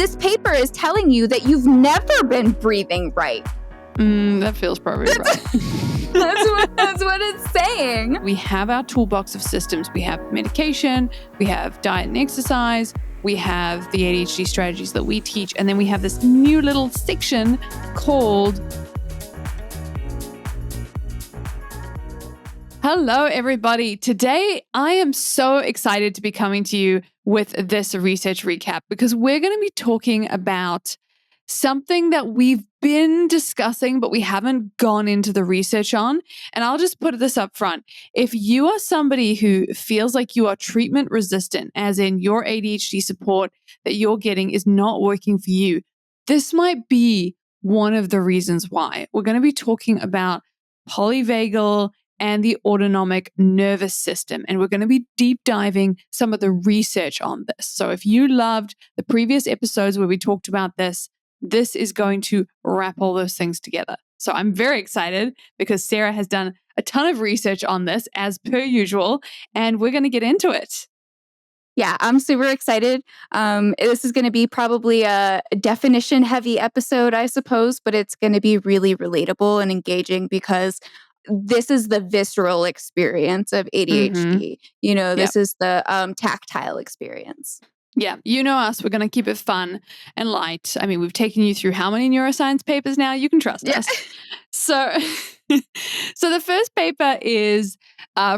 this paper is telling you that you've never been breathing right. That feels probably right. That's what it's saying. We have our toolbox of systems. We have medication, we have diet and exercise, we have the ADHD strategies that we teach, and then we have this new little section called Hello, everybody. Today, I am so excited to be coming to you with this research recap because we're going to be talking about something that we've been discussing, but we haven't gone into the research on. And I'll just put this up front. If you are somebody who feels like you are treatment resistant, as in your ADHD support that you're getting is not working for you, this might be one of the reasons why. We're going to be talking about polyvagal and the autonomic nervous system. And we're going to be deep diving some of the research on this. So if you loved the previous episodes where we talked about this is going to wrap all those things together. So I'm very excited because Sarah has done a ton of research on this as per usual, and we're going to get into it. Yeah, I'm super excited. This is going to be probably a definition heavy episode, I suppose, but it's going to be really relatable and engaging because this is the visceral experience of ADHD. This is the tactile experience. Yeah, you know us. We're going to keep it fun and light. I mean, we've taken you through how many neuroscience papers now? You can trust us. So the first paper is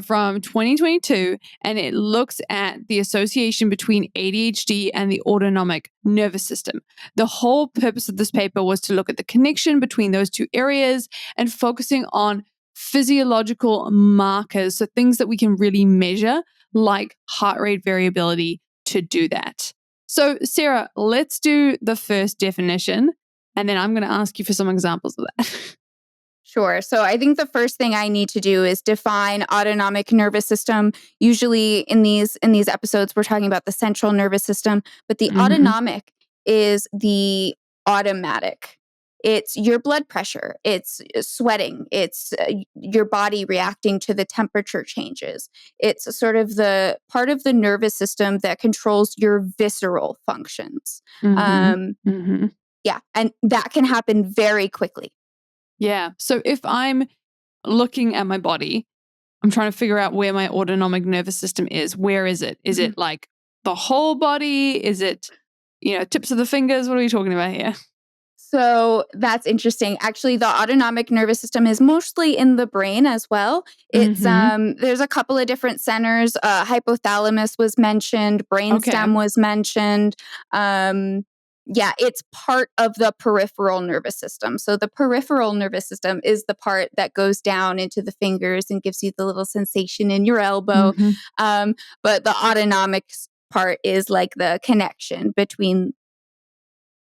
from 2022, and it looks at the association between ADHD and the autonomic nervous system. The whole purpose of this paper was to look at the connection between those two areas and focusing on physiological markers, so things that we can really measure, like heart rate variability, to do that. So, Sarah, let's do the first definition, and then I'm going to ask you for some examples of that. Sure. So I think the first thing I need to do is define autonomic nervous system. Usually in these episodes, we're talking about the central nervous system, but the autonomic is the automatic. It's your blood pressure, it's sweating, it's your body reacting to the temperature changes. It's sort of the part of the nervous system that controls your visceral functions. Yeah, and that can happen very quickly. Yeah. So if I'm looking at my body, I'm trying to figure out where my autonomic nervous system is. Where is it? Is it like the whole body? Is it, tips of the fingers? What are we talking about here? So that's interesting. Actually, the autonomic nervous system is mostly in the brain as well. It's there's a couple of different centers. Hypothalamus was mentioned. Brainstem was mentioned. It's part of the peripheral nervous system. So the peripheral nervous system is the part that goes down into the fingers and gives you the little sensation in your elbow. But the autonomic part is like the connection between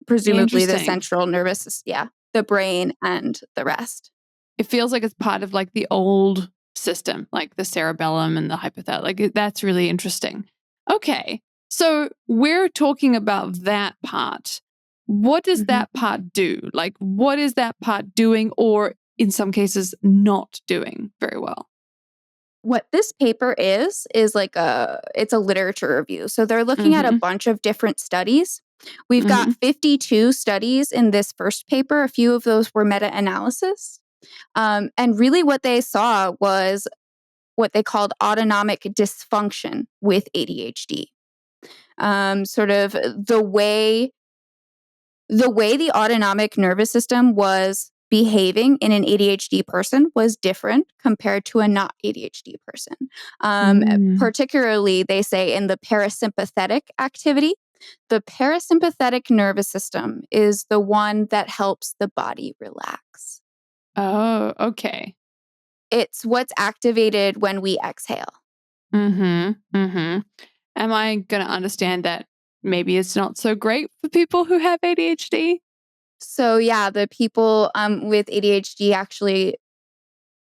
presumably the central nervous system, the brain and the rest. It feels like it's part of like the old system, like the cerebellum and the hypothalamus. Like that's really interesting. Okay. So we're talking about that part. What does that part do? Like, what is that part doing, or in some cases, not doing very well? What this paper is like it's a literature review. So they're looking at a bunch of different studies. We've got 52 studies in this first paper. A few of those were meta-analysis. And really what they saw was what they called autonomic dysfunction with ADHD. Sort of the way the autonomic nervous system was behaving in an ADHD person was different compared to a not ADHD person. Particularly, they say in the parasympathetic activity. The parasympathetic nervous system is the one that helps the body relax. Oh, okay. It's what's activated when we exhale. Am I going to understand that maybe it's not so great for people who have ADHD? So yeah, the people with ADHD actually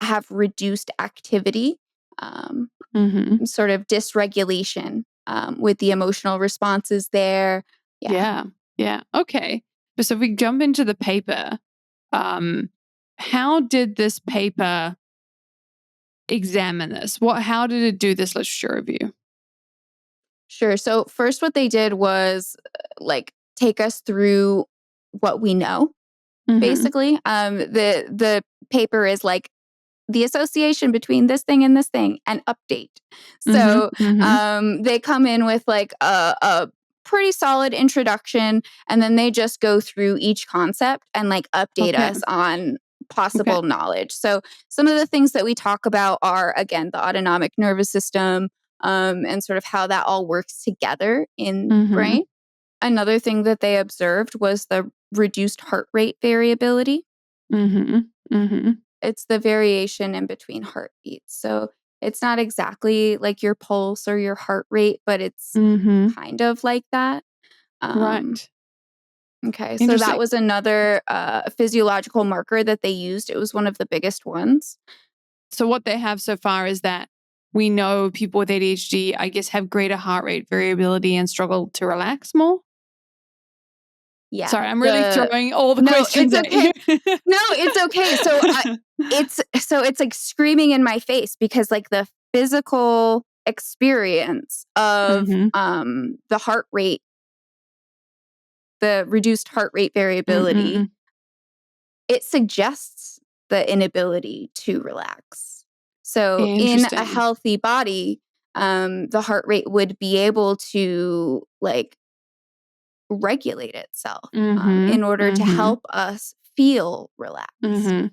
have reduced activity, sort of dysregulation with the emotional responses there. Yeah. Okay. So if we jump into the paper, how did this paper examine this? How did it do this literature review? Sure. So first what they did was take us through what we know, basically. The paper is like the association between this thing and this thing and update. So they come in with like a pretty solid introduction, and then they just go through each concept and like update Okay. us on possible knowledge. So some of the things that we talk about are, again, the autonomic nervous system, and sort of how that all works together in the brain. Another thing that they observed was the reduced heart rate variability. It's the variation in between heartbeats. So it's not exactly like your pulse or your heart rate, but it's kind of like that. Right. Okay, so that was another physiological marker that they used. It was one of the biggest ones. So what they have so far is that we know people with ADHD, I guess, have greater heart rate variability and struggle to relax more. Yeah. Sorry, I'm really throwing all the questions at you. No, it's okay. So it's like screaming in my face because like the physical experience of the heart rate, the reduced heart rate variability, it suggests the inability to relax. So in a healthy body, the heart rate would be able to like regulate itself in order to help us feel relaxed.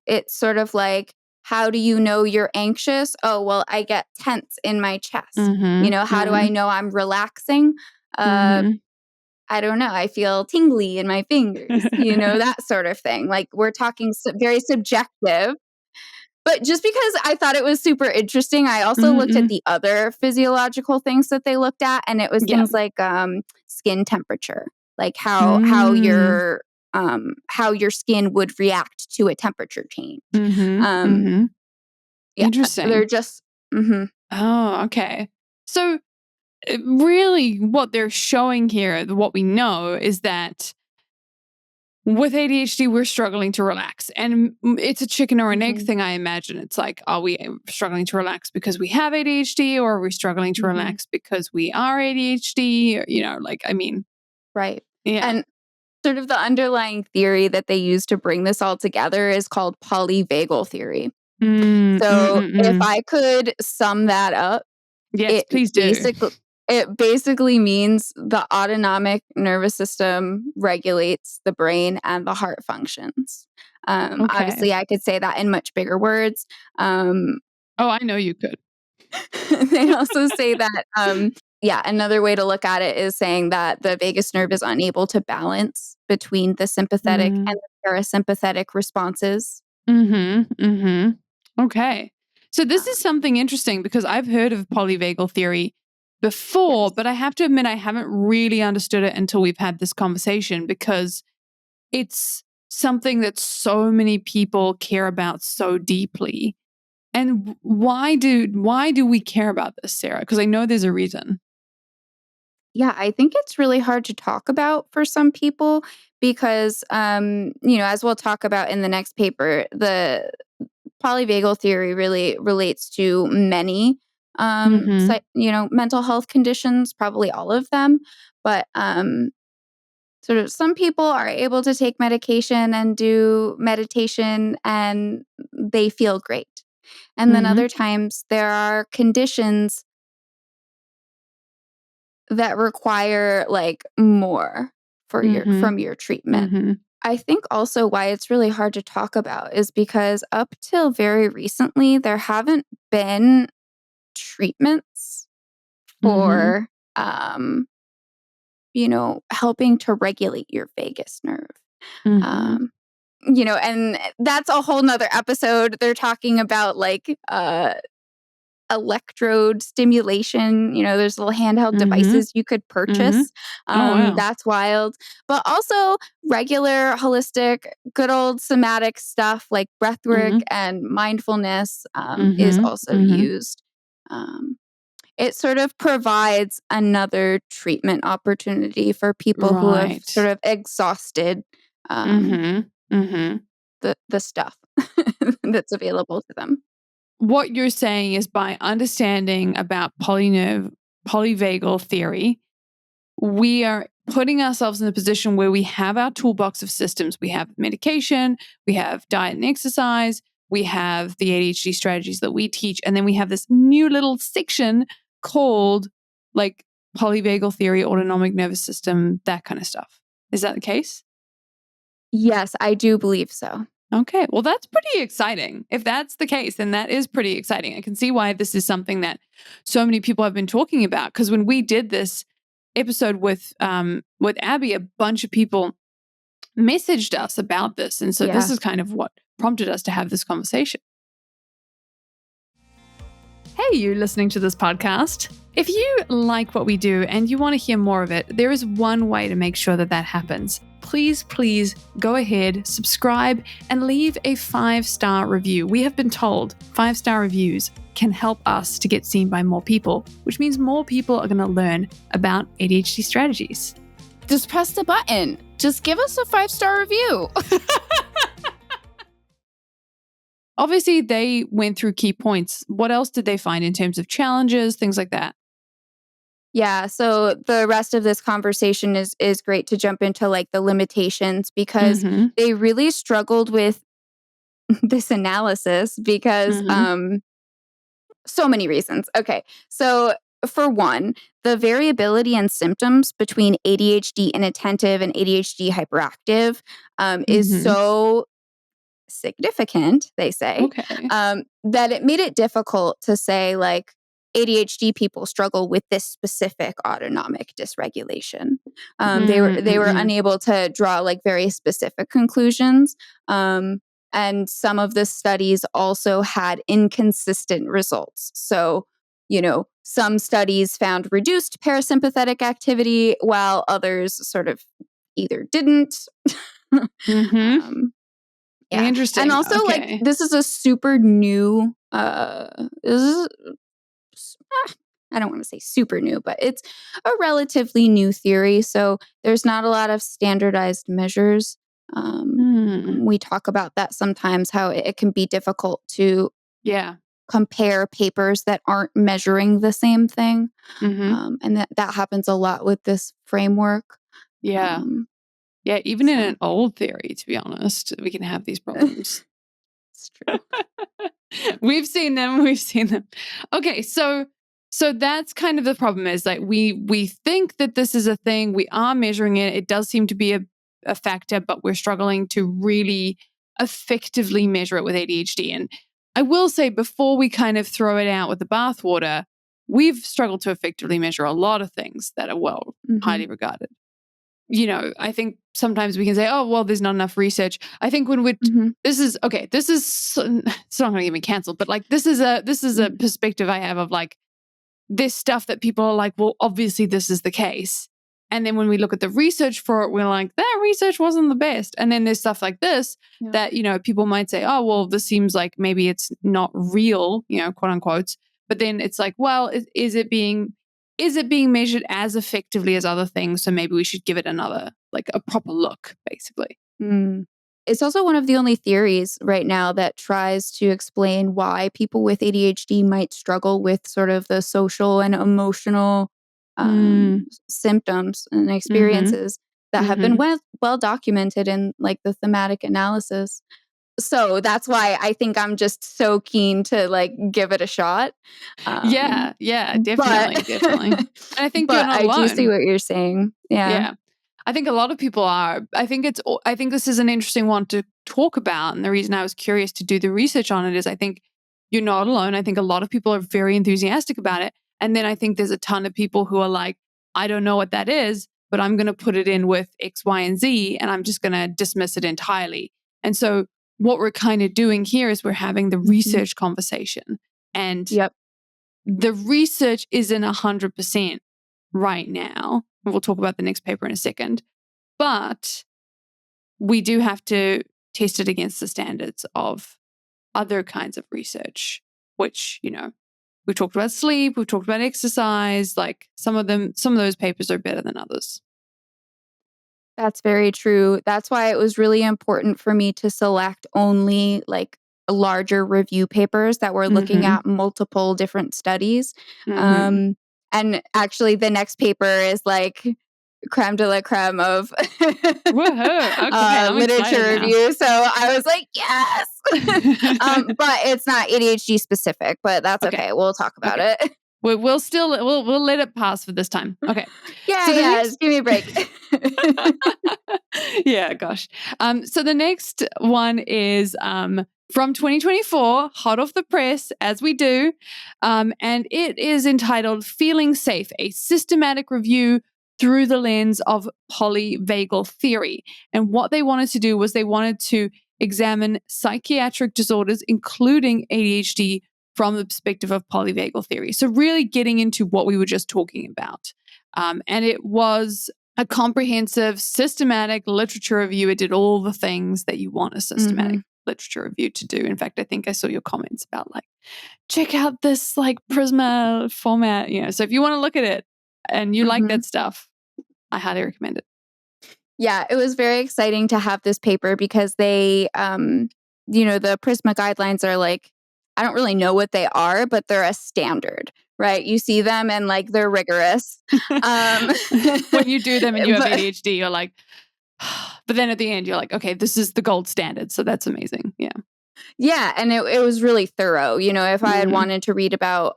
It's sort of like, how do you know you're anxious? Oh, well, I get tense in my chest. How do I know I'm relaxing? I don't know. I feel tingly in my fingers, that sort of thing. Like we're talking very subjective. But just because I thought it was super interesting, I also looked at the other physiological things that they looked at, and it was things like skin temperature, like how your skin would react to a temperature change. Interesting. They're just Oh, okay. So really what they're showing here, what we know is that with ADHD, we're struggling to relax. And it's a chicken or an egg thing, I imagine. It's like, are we struggling to relax because we have ADHD, or are we struggling to relax because we are ADHD? Right. Yeah. And sort of the underlying theory that they use to bring this all together is called polyvagal theory. So if I could sum that up, yes, please do. It basically means the autonomic nervous system regulates the brain and the heart functions. Obviously, I could say that in much bigger words. Oh, I know you could. They also say that, another way to look at it is saying that the vagus nerve is unable to balance between the sympathetic and the parasympathetic responses. Okay. So this is something interesting because I've heard of polyvagal theory before, but I have to admit I haven't really understood it until we've had this conversation, because it's something that so many people care about so deeply. And why do we care about this, Sarah? Because I know there's a reason. Yeah, I think it's really hard to talk about for some people because, as we'll talk about in the next paper, the polyvagal theory really relates to many, mental health conditions, probably all of them. But sort of some people are able to take medication and do meditation and they feel great. And then other times there are conditions that require like more from your treatment. I think also why it's really hard to talk about is because up till very recently, there haven't been treatments for, helping to regulate your vagus nerve. And that's a whole nother episode. They're talking about like, electrode stimulation. There's little handheld devices you could purchase. Wow. That's wild. But also regular, holistic, good old somatic stuff like breathwork and mindfulness is also used. It sort of provides another treatment opportunity for people who have sort of exhausted the stuff that's available to them. What you're saying is, by understanding about polyvagal theory, we are putting ourselves in a position where we have our toolbox of systems. We have medication, we have diet and exercise, we have the ADHD strategies that we teach, and then we have this new little section called like polyvagal theory, autonomic nervous system, that kind of stuff. Is that the case? Yes, I do believe so. Okay, well, that's pretty exciting. If that's the case, then that is pretty exciting. I can see why this is something that so many people have been talking about. Because when we did this episode with Abby, a bunch of people messaged us about this, and so this is kind of what prompted us to have this conversation. Hey, you listening to this podcast. If you like what we do and you want to hear more of it, there is one way to make sure that that happens. Please go ahead, subscribe, and leave a 5-star review. We have been told 5-star reviews can help us to get seen by more people, which means more people are going to learn about ADHD strategies. Just press the button. Just give us a 5-star review. Obviously, they went through key points. What else did they find in terms of challenges, things like that? Yeah, so the rest of this conversation is great to jump into like the limitations because they really struggled with this analysis because so many reasons. Okay, so for one, the variability in symptoms between ADHD inattentive and ADHD hyperactive is so significant, they say, that it made it difficult to say like ADHD people struggle with this specific autonomic dysregulation. They were unable to draw like very specific conclusions. And some of the studies also had inconsistent results. So, some studies found reduced parasympathetic activity while others sort of either didn't. Yeah. Interesting. And also, like, this is a super new, I don't want to say super new, but it's a relatively new theory. So there's not a lot of standardized measures. We talk about that sometimes, how it can be difficult to compare papers that aren't measuring the same thing. And that happens a lot with this framework. Yeah, even in an old theory, to be honest, we can have these problems. It's true. We've seen them. Okay, so that's kind of the problem is like we think that this is a thing. We are measuring it. It does seem to be a factor, but we're struggling to really effectively measure it with ADHD. And I will say before we kind of throw it out with the bathwater, we've struggled to effectively measure a lot of things that are highly regarded. I think sometimes we can say, oh, well, there's not enough research. I think when this is it's not going to get me canceled, but like, this is a perspective I have of like this stuff that people are like, well, obviously this is the case. And then when we look at the research for it, we're like, that research wasn't the best. And then there's stuff like this that, people might say, oh, well, this seems like maybe it's not real, quote unquote. But then it's like, well, is it being measured as effectively as other things? So maybe we should give it another, like a proper look, basically. It's also one of the only theories right now that tries to explain why people with ADHD might struggle with sort of the social and emotional symptoms and experiences that have been well documented in like the thematic analysis. So that's why I think I'm just so keen to like give it a shot. Yeah, definitely. And I think you're not alone. I do see what you're saying. Yeah. I think a lot of people are. I think this is an interesting one to talk about. And the reason I was curious to do the research on it is I think you're not alone. I think a lot of people are very enthusiastic about it. And then I think there's a ton of people who are like, I don't know what that is, but I'm going to put it in with X, Y, and Z, and I'm just going to dismiss it entirely. And so what we're kind of doing here is we're having the research conversation. And the research isn't 100% right now. We'll talk about the next paper in a second. But we do have to test it against the standards of other kinds of research, which, we talked about sleep, we've talked about exercise, like some of those papers are better than others. That's very true. That's why it was really important for me to select only like larger review papers that were looking at multiple different studies. And actually the next paper is like creme de la creme of Woohoo. Okay, I'm excited literature now. review. So I was like, yes. But it's not ADHD specific, but that's okay. We'll talk about Okay. it. We'll let it pass for this time. Okay. So the Yeah, next just give me a break. yeah, gosh. So the next one is from 2024, hot off the press, as we do. And it is entitled Feeling Safe, a systematic review through the lens of polyvagal theory. And what they wanted to do was they wanted to examine psychiatric disorders, including ADHD, from the perspective of polyvagal theory. So really getting into what we were just talking about. And it was a comprehensive, systematic literature review. It did all the things that you want a systematic literature review to do. In fact, I think I saw your comments about like, check out this like Prisma format. So if you want to look at it and you like that stuff, I highly recommend it. Yeah, it was very exciting to have this paper because they, the Prisma guidelines are like, I don't really know what they are, but they're a standard, right? You see them and like they're rigorous. When you do them and you have but- ADHD, you're like, but then at the end, you're like, okay, this is the gold standard. So that's amazing. Yeah. Yeah, and it was really thorough. If I had wanted to read about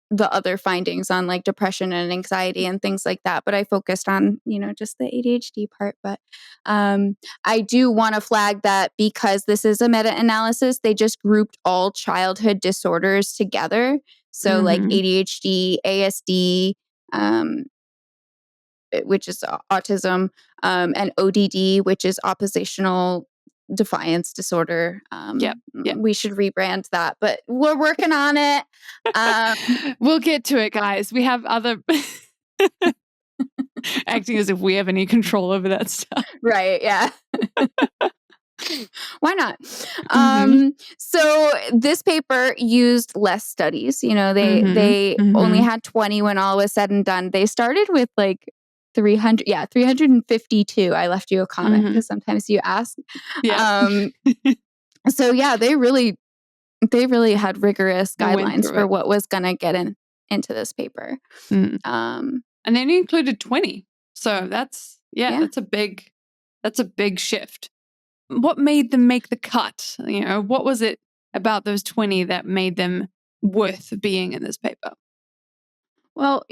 the other findings on like depression and anxiety and things like that, but I focused on, just the ADHD part. But I do want to flag that because this is a meta-analysis, they just grouped all childhood disorders together. So like ADHD, ASD, which is autism, and ODD, which is oppositional defiance disorder. Yep. We should rebrand that, but we're working on it. We'll get to it, guys. We have other acting as if we have any control over that stuff. Right. Yeah. Why not? So this paper used less studies. They only had 20 when all was said and done. They started with like 352. I left you a comment because sometimes you ask. Yeah. So yeah, they really had rigorous guidelines for what was going to get into this paper. And then you included 20. So that's a big shift. What made them make the cut? What was it about those 20 that made them worth being in this paper? Well,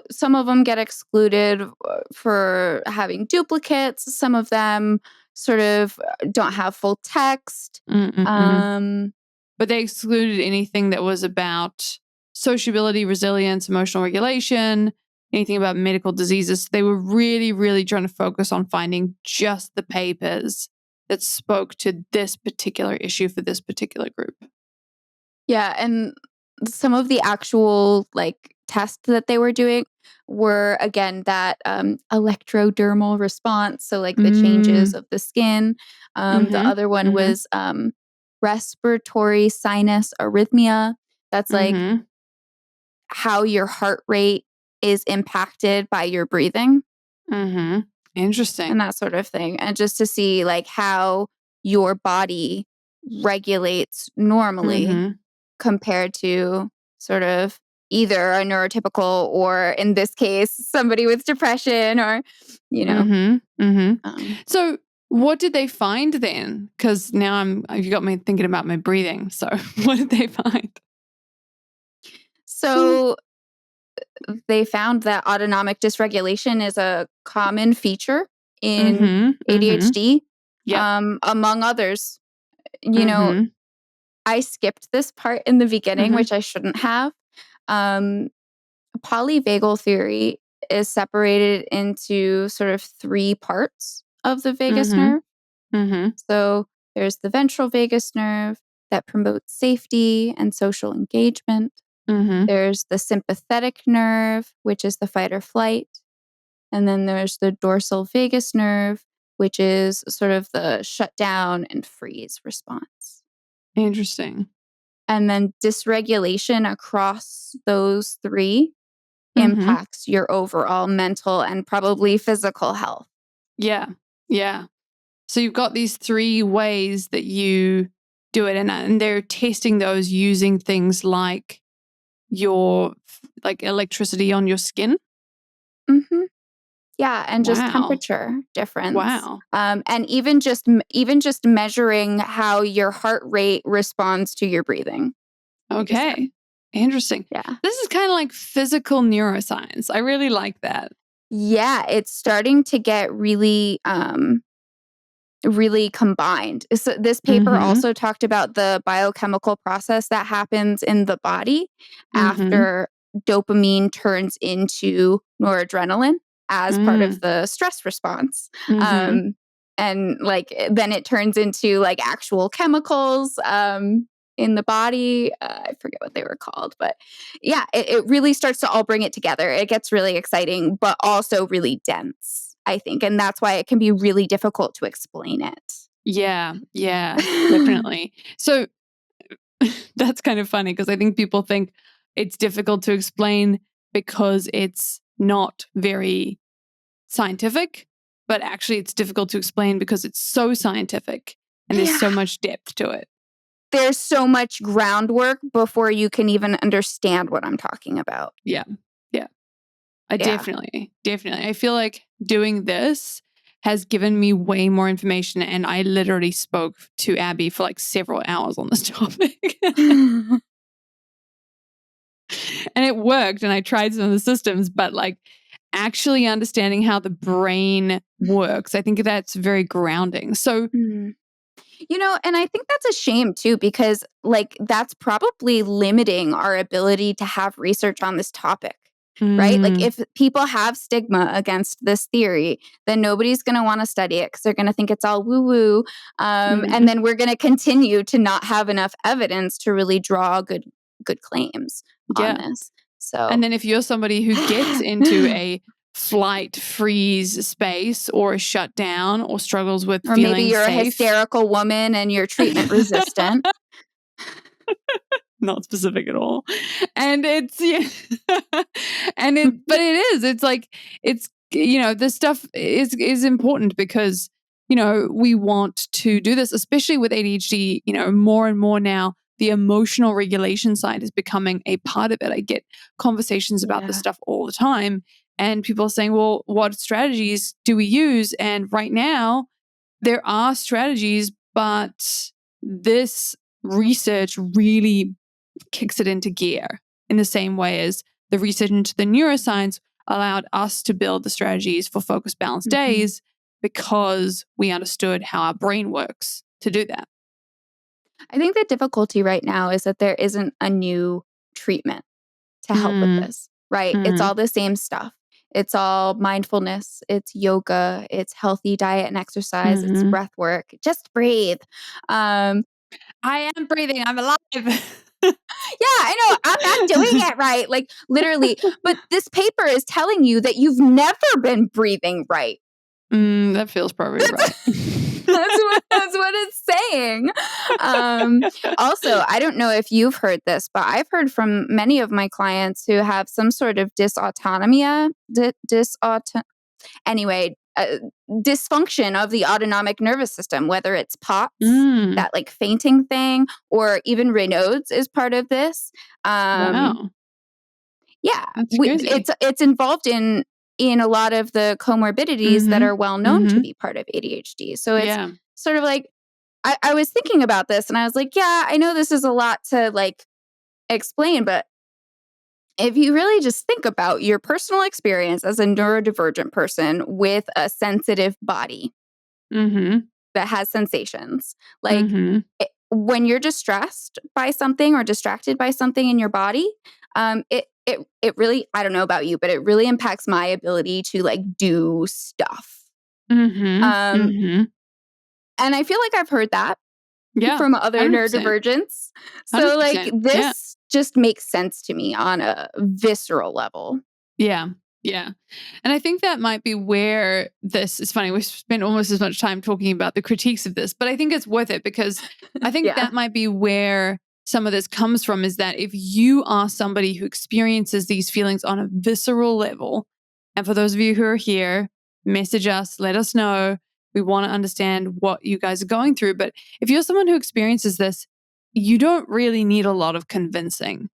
some of them get excluded for having duplicates. Some of them sort of don't have full text. But they excluded anything that was about sociability, resilience, emotional regulation, anything about medical diseases. They were really, really trying to focus on finding just the papers that spoke to this particular issue for this particular group. Yeah, and some of the actual like tests that they were doing were again that electrodermal response, so like the changes of the skin. The other one was respiratory sinus arrhythmia. That's like how your heart rate is impacted by your breathing. Interesting. And that sort of thing. And just to see like how your body regulates normally compared to sort of either a neurotypical or in this case, somebody with depression or, So what did they find then? Because now you got me thinking about my breathing. So what did they find? So they found that autonomic dysregulation is a common feature in ADHD, among others. I skipped this part in the beginning, which I shouldn't have. Polyvagal theory is separated into sort of 3 parts of the vagus nerve. So there's the ventral vagus nerve that promotes safety and social engagement. There's the sympathetic nerve, which is the fight or flight. And then there's the dorsal vagus nerve, which is sort of the shut down and freeze response. Interesting. And then dysregulation across those 3 impacts your overall mental and probably physical health. Yeah. Yeah. So you've got these 3 ways that you do it, and they're testing those using things like your like electricity on your skin. Mm-hmm. Yeah, and just Wow. temperature difference. Wow. And even just measuring how your heart rate responds to your breathing, like I said. Okay. Interesting. Yeah. This is kind of like physical neuroscience. I really like that. Yeah, it's starting to get really combined. So this paper Mhm. also talked about the biochemical process that happens in the body Mhm. after dopamine turns into noradrenaline as part of Mm. the stress response. Mhm. Um, and like then it turns into like actual chemicals in the body. I forget what they were called, but yeah, it really starts to all bring it together. It gets really exciting, but also really dense, I think. And that's why it can be really difficult to explain it. Yeah, yeah, definitely. So that's kind of funny because I think people think it's difficult to explain because it's not very scientific, but actually it's difficult to explain because it's so scientific and there's so Yeah. much depth to it. There's so much groundwork before you can even understand what I'm talking about. Yeah. Yeah. I Yeah. definitely. I feel like doing this has given me way more information, and I literally spoke to Abby for like several hours on this topic. And it worked, and I tried some of the systems, but like actually understanding how the brain works, I think that's very grounding. So, Mm. And I think that's a shame too, because like that's probably limiting our ability to have research on this topic, right? Like mm, if people have stigma against this theory, then nobody's going to want to study it because they're going to think it's all woo woo. And mhm, then we're going to continue to not have enough evidence to really draw good claims on yeah. this. So, And then if you're somebody who gets into a flight freeze space or a shutdown or struggles with or maybe feeling you're a safe, hysterical woman and you're treatment resistant. not specific at all. And it's yeah. And but it is. It's like this stuff is important because we want to do this, especially with ADHD, more and more now the emotional regulation side is becoming a part of it. I get conversations about this Yeah. stuff all the time and people are saying, "Well, what strategies do we use?" And right now there are strategies, but this research really kicks it into gear in the same way as the research into the neuroscience allowed us to build the strategies for focused balanced Mhm. days because we understood how our brain works to do that. I think the difficulty right now is that there isn't a new treatment to help with Mm, this, right? It's mm, all the same stuff. It's all mindfulness, it's yoga, it's healthy diet and exercise, it's hmm. breath work. Just breathe. Um, I am breathing. I'm alive. yeah, I know I'm not doing it right. Like literally, but this paper is telling you that you've never been breathing right. That feels probably right. That's what it's saying. Um, Also, I don't know if you've heard this, but I've heard from many of my clients who have some sort of dysautonomia, anyway, dysfunction of the autonomic nervous system, whether it's POTS, mm, that like fainting thing, or even Raynaud's is part of this. Um, wow. yeah, That's crazy. it's involved in a lot of the comorbidities that Mm-hmm. are well known to Mm-hmm. be part of ADHD. So it's Yeah. sort of like I was thinking about this and I was like, yeah, I know this is a lot to like explain, but if you really just think about your personal experience as a neurodivergent person with a sensitive body Mm-hmm. that has sensations, like Mm-hmm. when you're distressed by something or distracted by something in your body, it really, I don't know about you, but it really impacts my ability to like do stuff. Mm-hmm. Um, Mm-hmm. and I feel like I've heard that Yeah. from other 100%. neurodivergents. So like 100%. Yeah. this just makes sense to me on a visceral level. Yeah. Yeah. And I think that might be where this is funny. We spent almost as much time talking about the critiques of this, but I think it's worth it because I think Yeah. that might be where some of this comes from is that if you are somebody who experiences these feelings on a visceral level, and for those of you who are here, message us, let us know. We want to understand what you guys are going through. But if you're someone who experiences this, you don't really need a lot of convincing.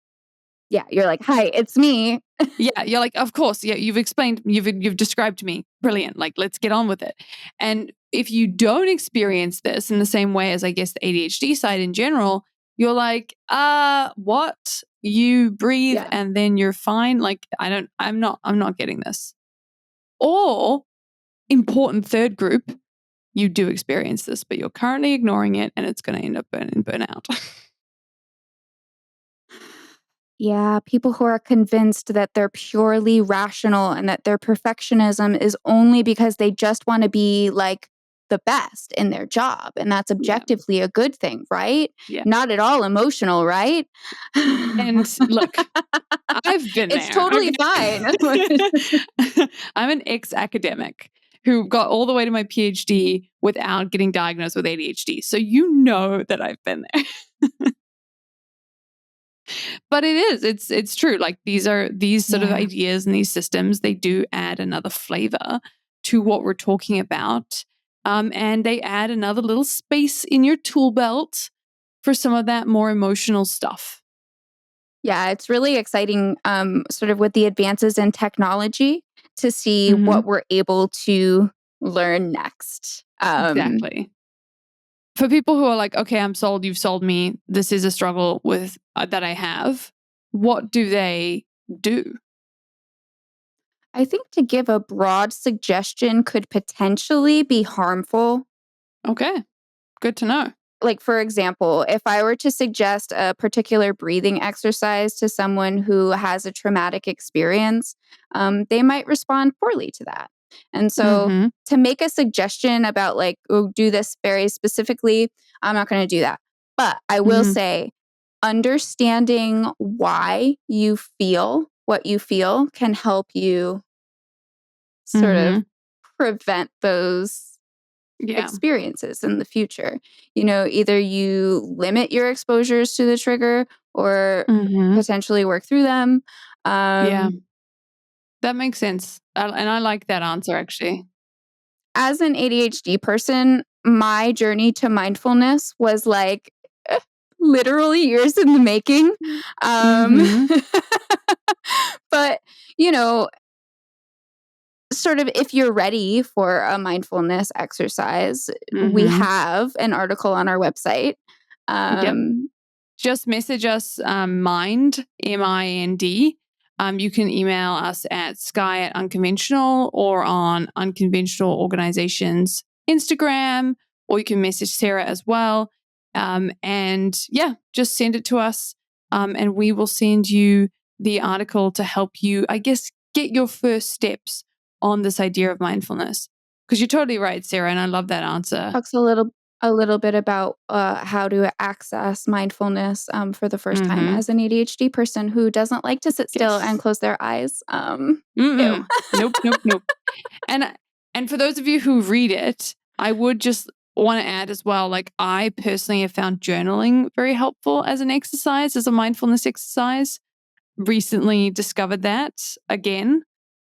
Yeah, you're like, "Hi, it's me. Yeah, you're like, of course. Yeah, you've described to me. Brilliant. Like, let's get on with it. And if you don't experience this in the same way as I guess the ADHD side in general, you're like, what? You breathe Yeah. and then you're fine. Like, I'm not getting this. Or important third group, you do experience this, but you're currently ignoring it and it's going to end up burnout. Yeah, people who are convinced that they're purely rational and that their perfectionism is only because they just want to be like the best in their job. And that's Yeah. objectively a good thing, right? Yeah. Not at all emotional, right? And look, I've been It's there. totally fine. Okay. I'm an ex-academic who got all the way to my PhD without getting diagnosed with ADHD. So you know that I've been there. But it's true. Like these sort of Yeah. ideas and these systems, they do add another flavor to what we're talking about. And they add another little space in your tool belt for some of that more emotional stuff. Yeah, it's really exciting, sort of with the advances in technology to see Mm-hmm. what we're able to learn next. Exactly. For people who are like, okay, I'm sold, you've sold me, this is a struggle with that I have, what do they do? I think to give a broad suggestion could potentially be harmful. Okay, good to know. Like, for example, if I were to suggest a particular breathing exercise to someone who has a traumatic experience, they might respond poorly to that. And so, Mm-hmm. to make a suggestion about, like, oh, do this very specifically, I'm not going to do that. But I will Mm-hmm. say, understanding why you feel what you feel can help you sort of Mm-hmm. prevent those Yeah. experiences in the future. Either you limit your exposures to the trigger or Mm-hmm. potentially work through them. Yeah, Um, that makes sense. And I like that answer actually. as an ADHD person, my journey to mindfulness was like literally years in the making. Um, Mm-hmm. but, you know, sort of if you're ready for a mindfulness exercise, we Mm-hmm. have an article on our website. Yep. Um, Just message us mind, MIND. You can email us at sky@unconventional or on Unconventional Organizations Instagram, or you can message Sarah as well. And yeah, just send it to us, and we will send you the article to help you, I guess, get your first steps on this idea of mindfulness. Because you're totally right, Sarah, and I love that answer. talks a little bit about how to access mindfulness for the first time Mm-hmm. as an ADHD person who doesn't like to sit still and Yes. close their eyes. Ew. Mm-mm. Nope, nope, nope. And and for those of you who read it, I would just want to add as well, like I personally have found journaling very helpful as an exercise, as a mindfulness exercise. Recently discovered that again.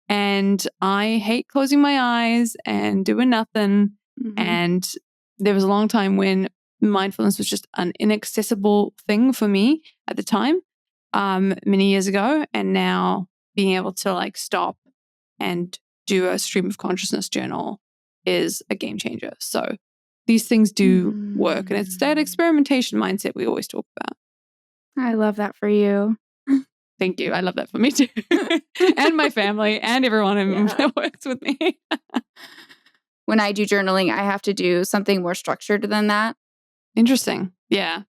And I hate closing my eyes and doing nothing. Mhm. And there was a long time when mindfulness was just an inaccessible thing for me at the time, many years ago. And now being able to like stop and do a stream of consciousness journal is a game changer. So these things do work. And it's that Mhm. experimentation mindset we always talk about. I love that for you. Thank you. I love that for me too. And my family and everyone Yeah. that works with me. When I do journaling, I have to do something more structured than that. Interesting. Yeah.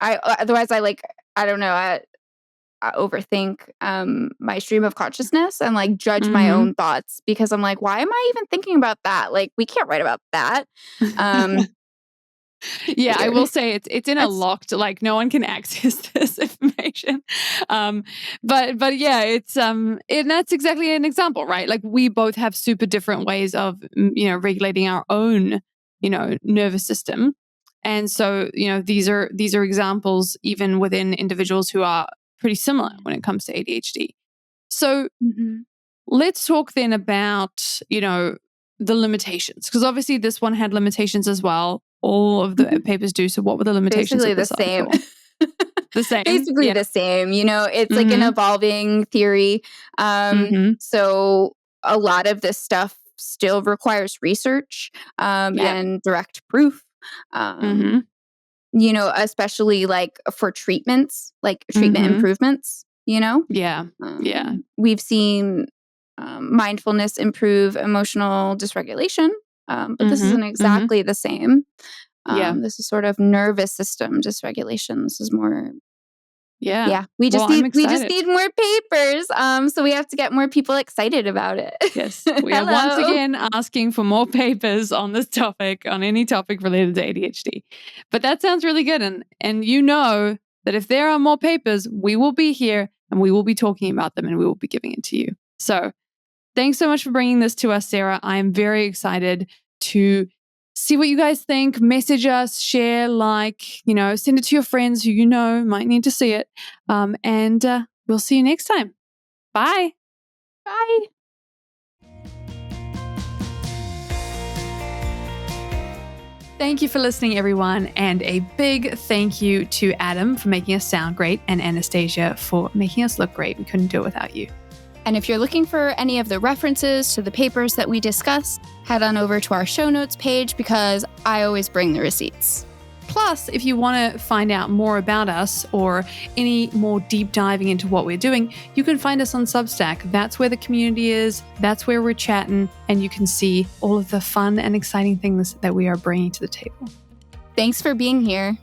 Otherwise I don't know. I overthink my stream of consciousness and like judge my Mm-hmm. own thoughts because I'm like, why am I even thinking about that? Like, we can't write about that. Um, Yeah, I will say it's in a that's locked, like no one can access this information. Um, but yeah, it's and that's exactly an example, right? Like we both have super different ways of regulating our own nervous system, and so these are examples even within individuals who are pretty similar when it comes to ADHD. So Mhm. let's talk then about, the limitations, because obviously this one had limitations as well. All of the papers do. So what were the limitations Basically of the this same. article? The same. Basically the same. It's like an evolving theory. So a lot of this stuff still requires research and direct proof. Especially like for treatments, like treatment improvements, Yeah. We've seen mindfulness improve emotional dysregulation, but this isn't exactly the same. This is sort of nervous system dysregulation. This is more. Yeah. We just need more papers. So we have to get more people excited about it. Yes. We are once again asking for more papers on this topic, on any topic related to ADHD. But that sounds really good. And you know that if there are more papers, we will be here and we will be talking about them and we will be giving it to you. So thanks so much for bringing this to us, Sarah. I am very excited to see what you guys think. Message us, share, send it to your friends who you know might need to see it. And we'll see you next time. Bye. Bye. Thank you for listening, everyone. And a big thank you to Adam for making us sound great and Anastasia for making us look great. We couldn't do it without you. And if you're looking for any of the references to the papers that we discussed, head on over to our show notes page because I always bring the receipts. Plus, if you want to find out more about us or any more deep diving into what we're doing, you can find us on Substack. That's where the community is. That's where we're chatting. And you can see all of the fun and exciting things that we are bringing to the table. Thanks for being here.